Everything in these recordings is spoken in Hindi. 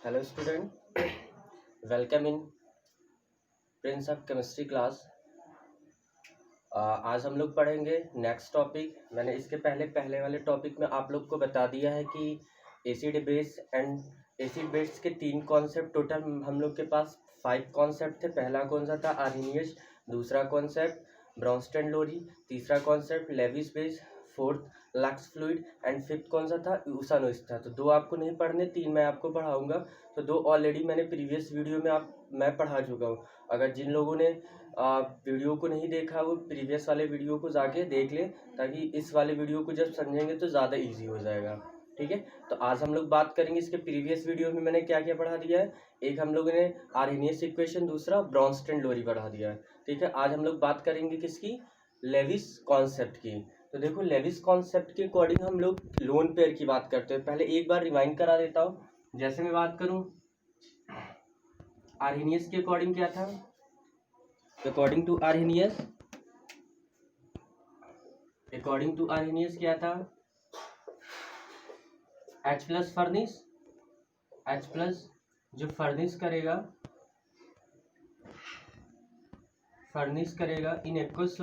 Hello student, welcome in Prince of chemistry class. आज हम लोग पढ़ेंगे नेक्स्ट टॉपिक। मैंने इसके पहले वाले टॉपिक में आप लोग को बता दिया है कि acid base and acid base के 3 कॉन्सेप्ट, टोटल हम लोग के पास 5 कॉन्सेप्ट थे। पहला कौन सा था? आर्हेनियस। दूसरा कॉन्सेप्ट ब्रॉन्स्टन लोरी। तीसरा concept Lewis base. Fourth Lux fluid and fifth कौन सा था? ऊसानोइस था। तो 2 आपको नहीं पढ़ने, 3 मैं आपको पढ़ाऊंगा। तो 2 ऑलरेडी मैंने प्रीवियस वीडियो में मैं पढ़ा चुका हूँ। अगर जिन लोगों ने वीडियो को नहीं देखा वो प्रीवियस वाले वीडियो को जाके देख ले, ताकि इस वाले वीडियो को जब समझेंगे तो ज़्यादा इजी हो जाएगा। ठीक है, तो आज हम लोग बात करेंगे इसके प्रीवियस वीडियो में मैंने क्या क्या पढ़ा दिया है। एक हम लोगों ने आर्हेनियस इक्वेशन, दूसरा ब्रॉन्स्टन लोरी पढ़ा दिया है। ठीक है, आज हम लोग बात करेंगे किसकी? लेविस कॉन्सेप्ट की। तो देखो, लेविस कॉन्सेप्ट के अकॉर्डिंग हम लोग लोन पेयर की बात करते हैं। पहले एक बार रिवाइंड करा देता हूँ। जैसे मैं बात करूँ आर्हेनियस के अकॉर्डिंग क्या था? अकॉर्डिंग टू आर्हेनियस क्या था? H plus furnish, H plus जो फर्निश करेगा इन एक्वस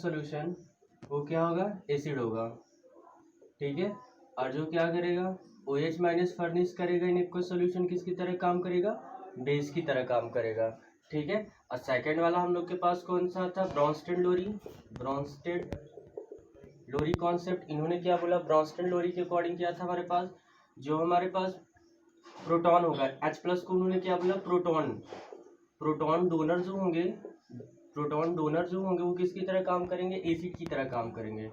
सॉल्यूशन वो क्या होगा? एसिड होगा। ठीक है, और जो क्या करेगा? OH माइनस फर्निश करेगा इन एक्वस सॉल्यूशन, किसकी तरह काम करेगा? बेस की तरह काम करेगा। ठीक है, और सेकंड वाला हम लोग के पास कौन सा था? ब्रॉन्स्टन लोरी कॉन्सेप्ट। इन्होंने क्या बोला? ब्रॉन्स्टन लोरी के अकॉर्डिंग क्या था हमारे पास? जो हमारे पास प्रोटॉन होगा H प्लस को उन्होंने क्या बोला? प्रोटॉन डोनर जो होंगे वो किसकी तरह काम करेंगे? एसिड की तरह काम करेंगे।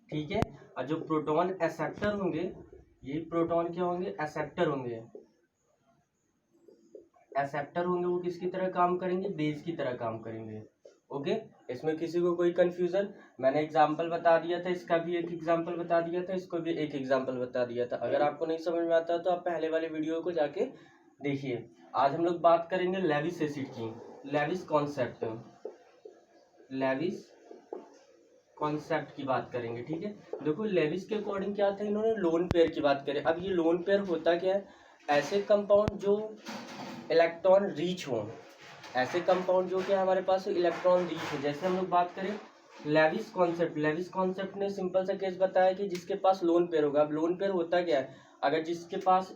ठीक है, और जो प्रोटॉन एक्सेप्टर होंगे, ये प्रोटॉन क्या होंगे? एक्सेप्टर होंगे, वो किसकी तरह काम करेंगे? बेस की तरह काम करेंगे। ओके, इसमें किसी को कोई कंफ्यूजन? मैंने एग्जाम्पल बता दिया था, इसका भी एक एग्जाम्पल बता दिया था, इसको भी एक एग्जाम्पल बता दिया था। अगर आपको नहीं समझ में आता तो आप पहले वाले वीडियो को जाके देखिए। आज हम लोग बात करेंगे लेविस एसिड की, लेविस कॉन्सेप्ट की बात करेंगे। ठीक है, देखो लेविस के अकॉर्डिंग क्या था? इन्होंने लोन पेयर की बात करें। अब ये लोन पेयर होता क्या है? ऐसे कंपाउंड जो इलेक्ट्रॉन रीच हो, हमारे पास इलेक्ट्रॉन रीच हो। जैसे हम लोग बात करें लेविस कॉन्सेप्ट ने सिंपल सा केस बताया कि जिसके पास लोन पेयर होगा। अब लोन पेयर होता क्या है? अगर जिसके पास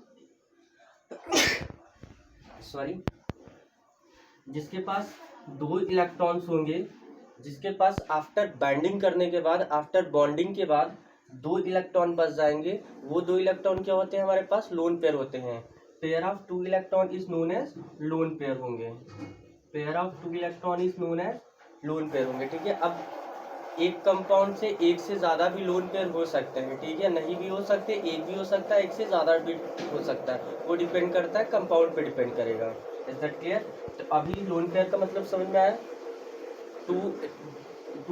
2 इलेक्ट्रॉन्स होंगे, जिसके पास आफ्टर बॉन्डिंग के बाद 2 इलेक्ट्रॉन बच जाएंगे, वो 2 इलेक्ट्रॉन क्या होते हैं? हमारे पास लोन पेयर होते हैं। Pair of 2 electron is known as lone pair होंगे। ठीक है, अब एक कंपाउंड से एक से ज्यादा भी लोन पेयर हो सकते हैं। ठीक है, नहीं भी हो सकते, एक भी हो सकता है, एक से ज्यादा भी हो सकता है। वो डिपेंड करता है, कंपाउंड पे डिपेंड करेगा। Is that clear? तो अभी लोन पेयर का मतलब समझ में आया? Two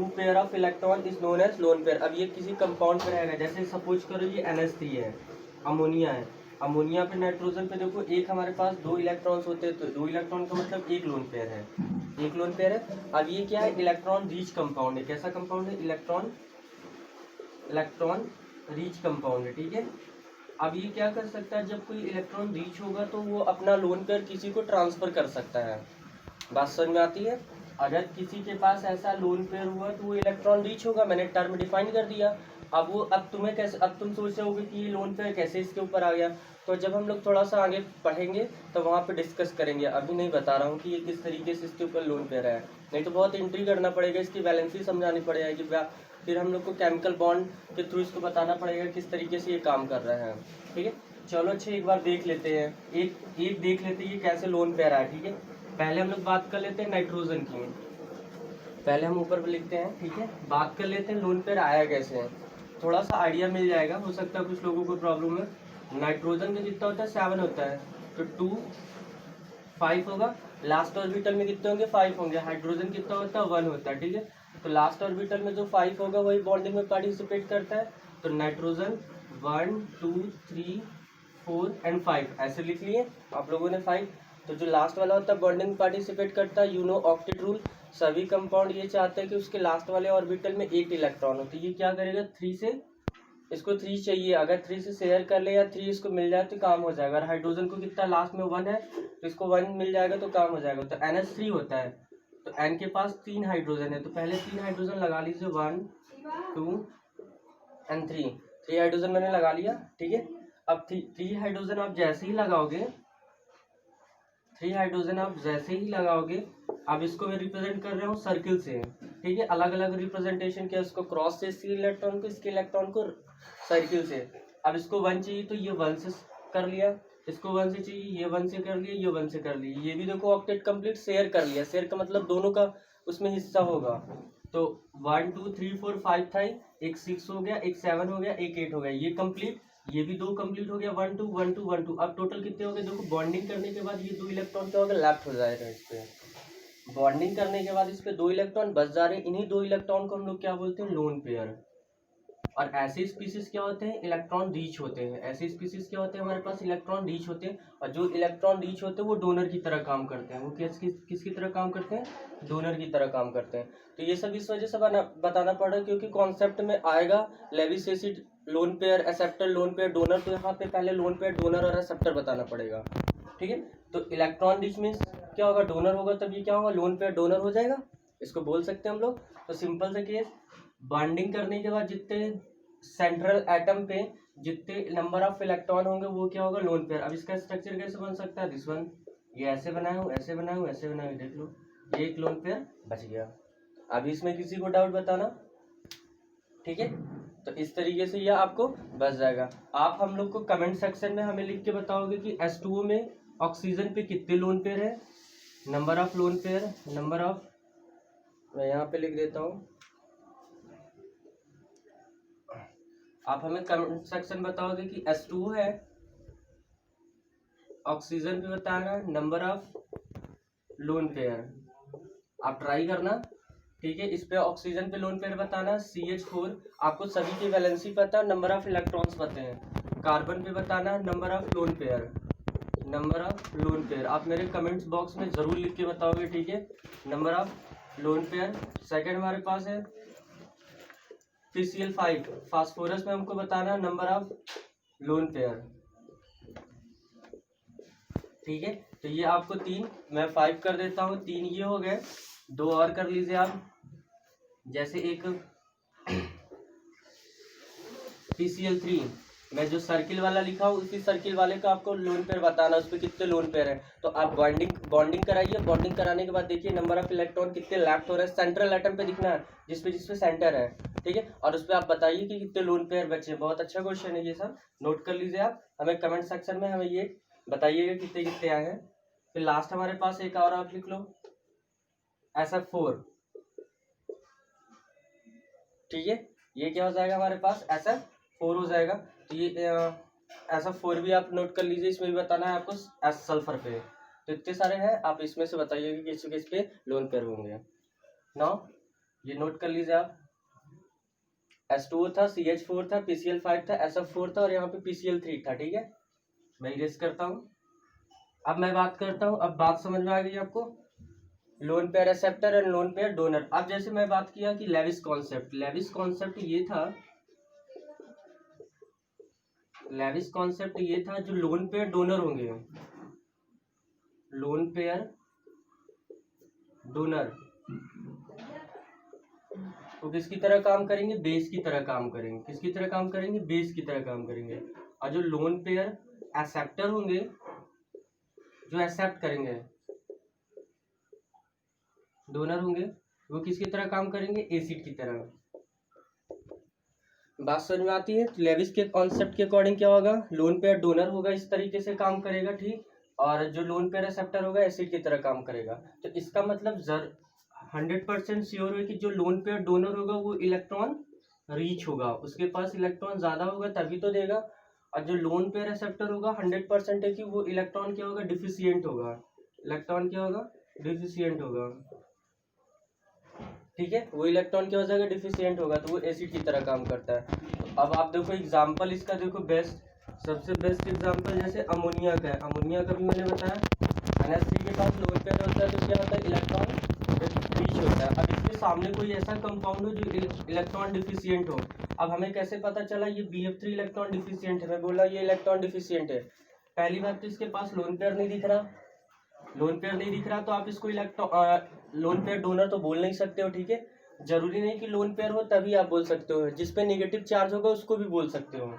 pair of electron is known as lone pair. अब ये किसी कंपाउंड पे रहेगा। जैसे सपोज करो ये NH3 है, अमोनिया है। अमोनिया पे नाइट्रोजन पे देखो एक हमारे पास 2 इलेक्ट्रॉन्स होते हैं, तो 2 इलेक्ट्रॉन का मतलब एक लोन पेयर है। अब ये क्या है? इलेक्ट्रॉन रिच कंपाउंड है। कैसा कंपाउंड है? इलेक्ट्रॉन रिच कंपाउंड है। ठीक है, अब ये क्या कर सकता है? जब कोई इलेक्ट्रॉन रीच होगा तो वो अपना लोन पेयर किसी को ट्रांसफर कर सकता है। बात समझ में आती है? अगर किसी के पास ऐसा लोन पेयर हुआ तो वो इलेक्ट्रॉन रीच होगा, मैंने टर्म डिफाइन कर दिया। अब तुम सोच रहे होगे कि ये लोन पेयर कैसे इसके ऊपर आ गया। तो जब हम लोग थोड़ा सा आगे पढ़ेंगे तो वहाँ पे डिस्कस करेंगे। अभी नहीं बता रहा हूँ कि ये किस तरीके से इसके ऊपर लोन पेयर है, नहीं तो बहुत एंट्री करना पड़ेगा, इसकी वैलेंसी समझानी पड़ेगी, फिर हम लोग को केमिकल बॉन्ड के थ्रू इसको बताना पड़ेगा किस तरीके से ये काम कर रहा है। ठीक है, चलो अच्छा एक बार देख लेते हैं, एक देख लेते हैं ये कैसे लोन पेयर है। ठीक है, पहले हम लोग बात कर लेते हैं नाइट्रोजन की। पहले हम ऊपर पर लिखते हैं। ठीक है, बात कर लेते हैं लोन पेयर आया कैसे है, थोड़ा सा आइडिया मिल जाएगा। हो सकता है कुछ लोगों को प्रॉब्लम है। नाइट्रोजन में कितना होता है? 7 होता है, तो 2 5 होगा। लास्ट ऑर्बिटल में कितने होंगे? 5 होंगे। हाइड्रोजन कितना होता है? 1 होता है। ठीक है, तो लास्ट ऑर्बिटल में जो 5 होगा वही बॉन्डिंग में पार्टिसिपेट करता है। तो नाइट्रोजन 1 2 3 4 एंड 5 ऐसे लिख लिए आप लोगों ने 5। तो जो लास्ट वाला होता है बॉन्डिंग पार्टिसिपेट करता है। ऑक्टेट रूल, सभी कंपाउंड ये चाहते हैं कि उसके लास्ट वाले ऑर्बिटल में 8 इलेक्ट्रॉन हो, तो ये क्या करेगा? 3 से इसको 3 चाहिए, अगर 3 से शेयर कर ले या 3 इसको मिल जाए तो काम हो जाएगा। अगर हाइड्रोजन को कितना लास्ट में 1 है तो इसको 1 मिल जाएगा तो काम हो जाएगा। तो NH3 होता है, तो N के पास 3 हाइड्रोजन है, तो पहले 3 हाइड्रोजन लगा लीजिए, 1 2 एंड 3। 3 हाइड्रोजन मैंने लगा लिया, ठीक है। अब 3 हाइड्रोजन आप जैसे ही लगाओगे, 3 हाइड्रोजन आप जैसे ही लगाओगे, अब इसको मैं रिप्रेजेंट कर रहा हूँ सर्किल से, ठीक है। अलग अलग रिप्रेजेंटेशन किया, इसको क्रॉस से इसके इलेक्ट्रॉन को, इसके इलेक्ट्रॉन को सर्किल से। अब इसको 1 चाहिए तो ये 1 से कर लिया, इसको 1 से चाहिए, ये 1 से कर लिया, ये 1 से कर लिया। ये भी देखो ऑक्टेट कंप्लीट शेयर कर लिया। शेयर का मतलब दोनों का उसमें हिस्सा होगा। तो 1 2 3 4 5 था, एक 6 हो गया, एक 7 हो गया, एक 8 हो गया, ये कंप्लीट। ये भी 2 कंप्लीट हो गया, 1 2 1 2 1 2। अब टोटल कितने हो गए देखो, बॉन्डिंग करने के बाद ये 2 इलेक्ट्रॉन क्या होगा, लेफ्ट हो जाएगा। इस पे बॉन्डिंग करने के बाद इस पे 2 इलेक्ट्रॉन बच जा रहे हैं। इन्हीं 2 इलेक्ट्रॉन को हम लोग क्या बोलते हैं, लोन पेयर। और ऐसे स्पीसीज क्या होते हैं, इलेक्ट्रॉन रीच होते हैं। ऐसे स्पीसीज क्या होते हैं, हमारे पास इलेक्ट्रॉन रीच होते हैं। और जो इलेक्ट्रॉन रीच होते हैं वो डोनर की तरह काम करते हैं। वो किसकी तरह काम करते हैं, डोनर की तरह काम करते हैं। तो ये सब इस वजह से बताना पड़ रहा है क्योंकि कॉन्सेप्ट में आएगा Lewis acid loan pair, acceptor, loan pair, donor. तो यहाँ पे पहले लोन पेयर, डोनर और एक्सेप्टर बताना पड़ेगा, ठीक है। तो इलेक्ट्रॉन रिच मीन्स क्या होगा, डोनर होगा, तब ये क्या होगा, लोन पेयर डोनर हो जाएगा। इसको बोल सकते हैं हम लोग। तो सिंपल से केस, बॉन्डिंग करने के बाद जितने सेंट्रल एटम पे जितने नंबर ऑफ इलेक्ट्रॉन होंगे वो क्या होगा, लोन पेयर। अब इसका स्ट्रक्चर कैसे बन सकता है, दिस वन, ये ऐसे बनाया हूँ, ऐसे बनाया हूँ, ऐसे बनाया हूँ, देख लो, ये एक लोन पेयर बच गया। अब इसमें किसी को डाउट बताना, ठीक है। तो इस तरीके से यह आपको बच जाएगा। आप हम लोग को कमेंट सेक्शन में हमें लिख के बताओगे कि H2O में ऑक्सीजन पे कितने लोन पेयर है, number of lone pair, number of, मैं यहाँ पे लिख देता हूँ। आप हमें कमेंट सेक्शन बताओगे कि H2O है, ऑक्सीजन पे बताना नंबर ऑफ लोन पेयर। आप ट्राई करना, ठीक है। इस पे ऑक्सीजन पे लोन पेयर बताना, CH4। आपको सभी की वैलेंसी पता, नंबर ऑफ इलेक्ट्रॉन्स पते हैं। कार्बन पे बताना number of lone pair, number of lone pair. आप मेरे कमेंट्स बॉक्स में जरूर लिख के बताओगे, ठीक है, number of lone pair. Second हमारे पास है PCl5, फास्फोरस में हमको बताना नंबर ऑफ लोन पेयर, ठीक है। तो ये आपको 3, मैं 5 कर देता हूँ, 3 ये हो गए, 2 और कर लीजिए आप। जैसे एक PCl3, मैं जो सर्किल वाला लिखा हूँ उसी सर्किल वाले का आपको लोन पेयर बताना, उस पर कितने लोन पेयर है। तो आप बॉन्डिंग कराइए। बॉन्डिंग कराने के बाद देखिए नंबर ऑफ इलेक्ट्रॉन कितने लेफ्ट हो रहे हैं, सेंट्रल एटम पे दिखना है, जिसपे सेंटर है, ठीक है। और उस पर आप बताइए कि कितने लोन पेयर बचे। बहुत अच्छा क्वेश्चन है ये, सब नोट कर लीजिए आप। हमें कमेंट सेक्शन में हमें ये बताइएगा कितने कितने आए हैं। फिर लास्ट हमारे पास एक और आप लिख लो, SF4, ठीक है। ये क्या हो जाएगा हमारे पास, SF4 हो जाएगा। तो ये SF4 भी आप नोट कर लीजिए। इसमें भी बताना है आपको एस सल्फर पे। तो इतने सारे हैं, आप इसमें से बताइएगा कि किस पे लोन पेयर होंगे। नाउ ये नोट कर लीजिए आप, H2O था, CH4 था, PCl5 था, SF4 था और यहाँ पे PCl3 था, ठीक है। मैं इरेज करता हूँ। अब मैं बात करता हूँ, अब बात समझ में आ गई आपको, loan pair acceptor and lone pair donor. अब जैसे मैं बात किया कि लेविस कॉन्सेप्ट ये था, लेविस कॉन्सेप्ट ये था जो लोन पेयर डोनर होंगे, लोन पेयर डोनर वो किसकी तरह काम करेंगे, बेस की तरह काम करेंगे। किसकी तरह काम करेंगे, बेस की तरह काम करेंगे। और जो लोन पेयर एक्सेप्टर होंगे, जो एक्सेप्ट करेंगे, डोनर होंगे, वो किसकी तरह काम करेंगे, एसिड की तरह। बात समझ में आती है। तो लेविस के कॉन्सेप्ट के अकॉर्डिंग क्या होगा, लोन पेयर डोनर होगा, इस तरीके से काम करेगा, ठीक। और जो लोन पेयर एक्सेप्टर होगा एसिड की तरह काम करेगा। तो इसका मतलब 100% श्योर है कि जो लोन पेयर डोनर होगा वो इलेक्ट्रॉन रीच होगा, उसके पास इलेक्ट्रॉन ज्यादा होगा तभी तो देगा। और जो लोन पेयर एक्सेप्टर होगा 100% है कि वो इलेक्ट्रॉन क्या होगा, डिफिशियंट होगा। इलेक्ट्रॉन क्या होगा, डिफिशियंट होगा, ठीक है। वो इलेक्ट्रॉन क्या हो जाएगा, डिफिशियंट होगा, तो वो एसिड की तरह काम करता है। तो अब आप देखो एग्जाम्पल इसका, देखो बेस्ट, सबसे बेस्ट एग्जाम्पल जैसे अमोनिया का है। अमोनिया का भी मैंने बताया, NH3 के पास लोन पेयर होता है तो क्या होता है, इलेक्ट्रॉन रीच होता है। अब इसके सामने कोई ऐसा कंपाउंड हो जो इलेक्ट्रॉन डिफिशियंट हो। अब हमें कैसे पता चला ये BF3 इलेक्ट्रॉन डिफिशियंट है, मैं बोला ये इलेक्ट्रॉन डिफिशियंट है। पहली बात तो इसके पास लोन पेयर नहीं दिख रहा, लोन पेयर नहीं दिख रहा तो आप इसको लोन पेयर डोनर तो बोल नहीं सकते हो, ठीक है। जरूरी नहीं कि लोन पेयर हो तभी आप बोल सकते हो। जिसपे नेगेटिव चार्ज होगा उसको भी बोल सकते हो,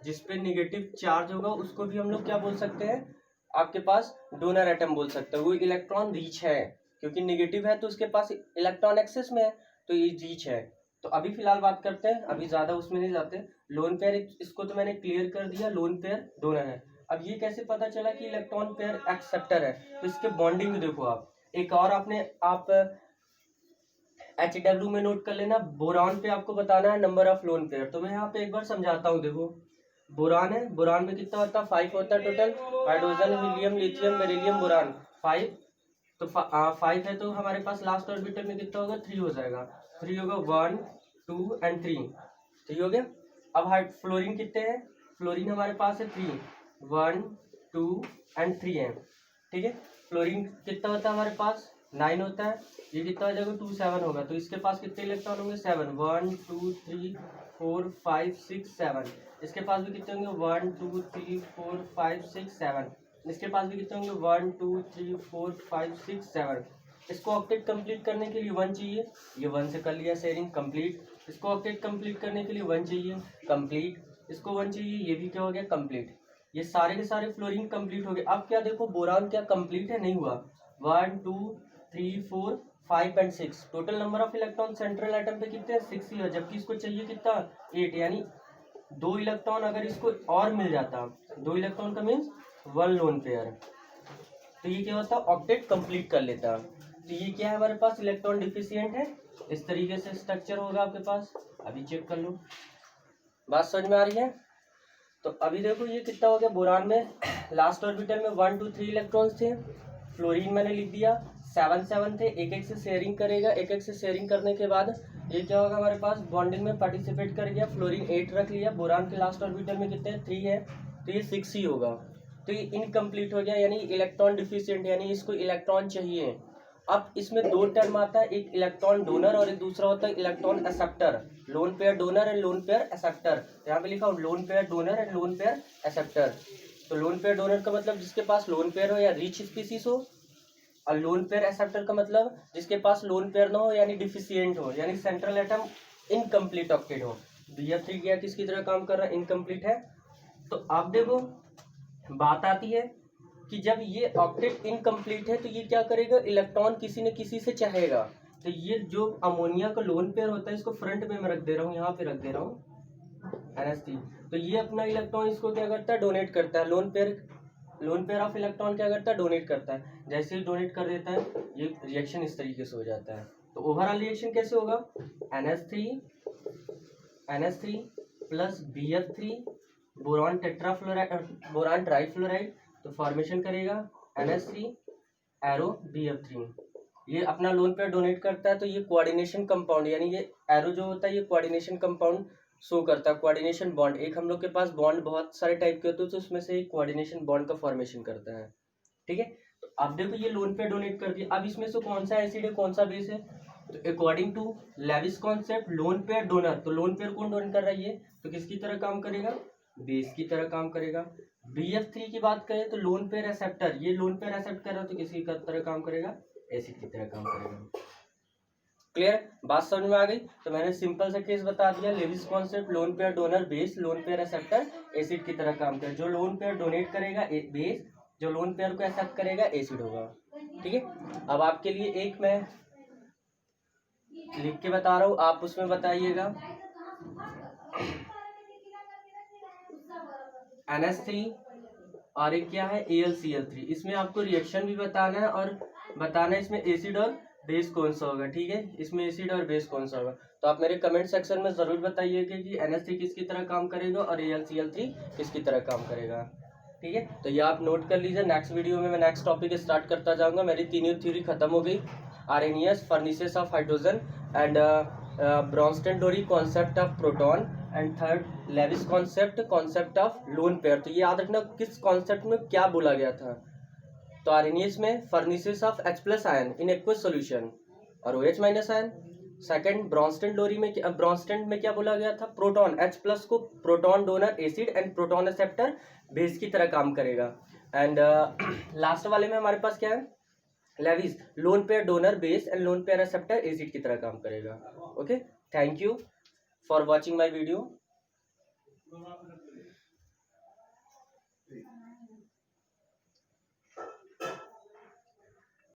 जिसपे नेगेटिव चार्ज होगा उसको भी हम लोग क्या बोल सकते हैं, आपके पास डोनर एटम बोल सकते हो। वो इलेक्ट्रॉन रिच है, क्योंकि नेगेटिव है तो उसके पास इलेक्ट्रॉन एक्सेस में है, तो ये रिच है। तो अभी फिलहाल बात करते हैं, अभी ज्यादा उसमें नहीं जाते। लोन पेयर, इसको तो मैंने क्लियर कर दिया, लोन पेयर डोनर है। अब ये कैसे पता चला कि इलेक्ट्रॉन पेयर एक्सेप्टर है, तो इसके बॉन्डिंग देखो आप। एक और आप HW में नोट कर लेना, बोरान पे आपको बताना है नंबर ऑफ लोन पेयर। तो मैं यहाँ पे एक बार समझाता हूँ। देखो बोरान है, बोरान में कितना होता है, 5 होता है total. Hydrogen, helium, lithium, beryllium, boron 5। तो 5 है तो हमारे पास लास्ट ऑर्बिटल में कितना होगा, 3 हो जाएगा। 3 होगा, 1 2 एंड 3 हो गया। अब फ्लोरीन कितने हैं, फ्लोरीन हमारे पास है 3, 1 2 एंड 3 है, ठीक है। फ्लोरीन कितना होता है हमारे पास, 9 होता है। ये कितना हो जाएगा, 2 7 होगा। तो इसके पास कितने इलेक्ट्रॉन होंगे, 7, 1 2 3 4 5 6 7। इसके पास भी कितने होंगे, 1 2 3 4 5 6 7। इसके पास भी कितने होंगे, 1 2 3 4 5 6 7। इसको ऑक्टेट कंप्लीट करने के लिए 1 चाहिए, ये 1 से कर लिया शेयरिंग कंप्लीट। इसको ऑक्टेट कंप्लीट करने के लिए 1 चाहिए कंप्लीट, इसको 1 चाहिए, ये भी क्या हो गया, कंप्लीट। ये सारे के सारे फ्लोरीन कंप्लीट हो गए। अब क्या देखो, बोरान क्या कंप्लीट है, नहीं हुआ। 1 2 3 4 5 and 6, total number of electron central atom पे कितने हैं, 6 ही है। जबकि इसको चाहिए कितना, 8, यानी 2 इलेक्ट्रॉन अगर इसको और मिल जाता, 2 इलेक्ट्रॉन का मीन्स 1 लोन पेयर, तो ये क्या होता, ऑक्टेट कंप्लीट कर लेता। तो ये क्या है हमारे पास, इलेक्ट्रॉन डिफिशियंट है। इस तरीके से स्ट्रक्चर होगा आपके पास। अभी चेक कर लो, बात समझ में आ रही है। तो अभी देखो ये कितना हो गया, बोरान में लास्ट ऑर्बिटल में 1 2 3 इलेक्ट्रॉन्स थे। फ्लोरीन मैंने लिख दिया 7 7 थे। एक एक से शेयरिंग करेगा, एक एक से शेयरिंग करने के बाद ये क्या होगा, हमारे पास बॉन्डिंग में पार्टिसिपेट कर गया। फ्लोरीन 8 रख लिया। बोरान के लास्ट ऑर्बिटल में कितने, 3 है, तो ये 6 ही होगा। तो ये इनकम्प्लीट हो गया, यानी इलेक्ट्रॉन डिफिशियंट, यानी इसको इलेक्ट्रॉन चाहिए। अब इसमें 2 टर्म आता है, एक इलेक्ट्रॉन डोनर और एक दूसरा होता है electron acceptor. Loan pair donor and lone pair acceptor. यहाँ पे लिखा हो loan pair donor and lone pair acceptor. तो लोन पेयर डोनर का मतलब जिसके पास लोन पेयर हो या रिच स्पीसीज हो, और लोन पेयर एक्सेप्टर का मतलब जिसके पास लोन पेयर ना हो यानी डिफिशियंट हो, यानी सेंट्रल एटम इनकम्प्लीट ऑक्टेट हो। BF3 क्या किसकी तरह काम कर रहा है, इनकम्प्लीट है। तो आप देखो बात आती है कि जब ये ऑक्टेट इनकम्प्लीट है तो ये क्या करेगा, इलेक्ट्रॉन किसी न किसी से चाहेगा। तो ये जो अमोनिया का लोन पेयर होता है, इसको फ्रंट में मैं रख दे रहा हूँ, यहाँ पे रख दे रहा हूँ NH3। तो ये अपना इलेक्ट्रॉन इसको क्या करता है, डोनेट करता है। लोन पेयर ऑफ इलेक्ट्रॉन क्या करता है, डोनेट करता है। जैसे ही डोनेट कर देता है ये रिएक्शन इस तरीके से हो जाता है। तो ओवरऑल रिएक्शन कैसे होगा, NH3 plus BF3 boron tetrafluoride, boron trifluoride, तो फॉर्मेशन करेगा NH3 एरो BF3। ये अपना लोन पेयर डोनेट करता है। तो ये कोऑर्डिनेशन कंपाउंड, यानी ये एरो जो होता है ये कोऑर्डिनेशन कंपाउंड शो करता है, कोऑर्डिनेशन बॉन्ड। एक हम लोग के पास बॉन्ड बहुत सारे टाइप के होते हैं, तो उसमें से एक कोऑर्डिनेशन बॉन्ड का फॉर्मेशन करता है, ठीक है। तो अब देखो ये लोन पेयर डोनेट कर दिया। अब इसमें से कौन सा एसिड है, कौन सा बेस है, तो according to Lewis concept lone pair donor, तो लोन पेयर कौन डोनेट कर रहा है, ये तो किसकी तरह काम करेगा, बेस की तरह काम करेगा। BF3 की बात करें तो लोन पेयर एक्सेप्टर, ये लोन पेयर एक्सेप्ट कर रहा है तो किसी का तरह काम करेगा, एसिड की तरह काम करेगा। क्लियर, बात समझ में आ गई। तो मैंने सिंपल सा केस बता दिया, Lewis concept, lone pair donor, base, lone pair acceptor, acid की तरह काम करे। जो लोन पेयर डोनेट करेगा बेस, जो लोन पेयर को एक्सेप्ट करेगा एसिड होगा, ठीक है। अब आपके लिए एक मैं लिख के बता रहा हूँ, आप उसमें बताइएगा। NH3 और एक क्या है, AlCl3। इसमें आपको रिएक्शन भी बताना है और बताना है इसमें एसिड और बेस कौन सा होगा, ठीक है। इसमें एसिड और बेस कौन सा होगा, तो आप मेरे कमेंट सेक्शन में जरूर बताइएगा कि NH3 किसकी तरह काम करेगा और AlCl3 किसकी तरह काम करेगा, ठीक है। तो ये आप नोट कर लीजिए। नेक्स्ट वीडियो में मैं नेक्स्ट टॉपिक स्टार्ट करता जाऊंगा। मेरी तीनों थ्योरी खत्म हो गई, Arrhenius, furnaces of hydrogen and Bronsted Lowry concept of proton and third Lewis concept of lone pair. तो ये याद रखना किस कॉन्सेप्ट में क्या बोला गया था। तो आर्रेनियस में furnaces of H+ ion in aqueous solution और OH- आयन, सेकंड ब्रॉन्स्टन में क्या बोला गया था, प्रोटॉन H+ को proton donor acid and proton acceptor base की तरह काम करेगा। एंड लास्ट वाले में हमारे पास क्या है, Lewis lone pair donor base and lone pair acceptor acid की तरह काम करेगा। Okay, thank you for watching my video.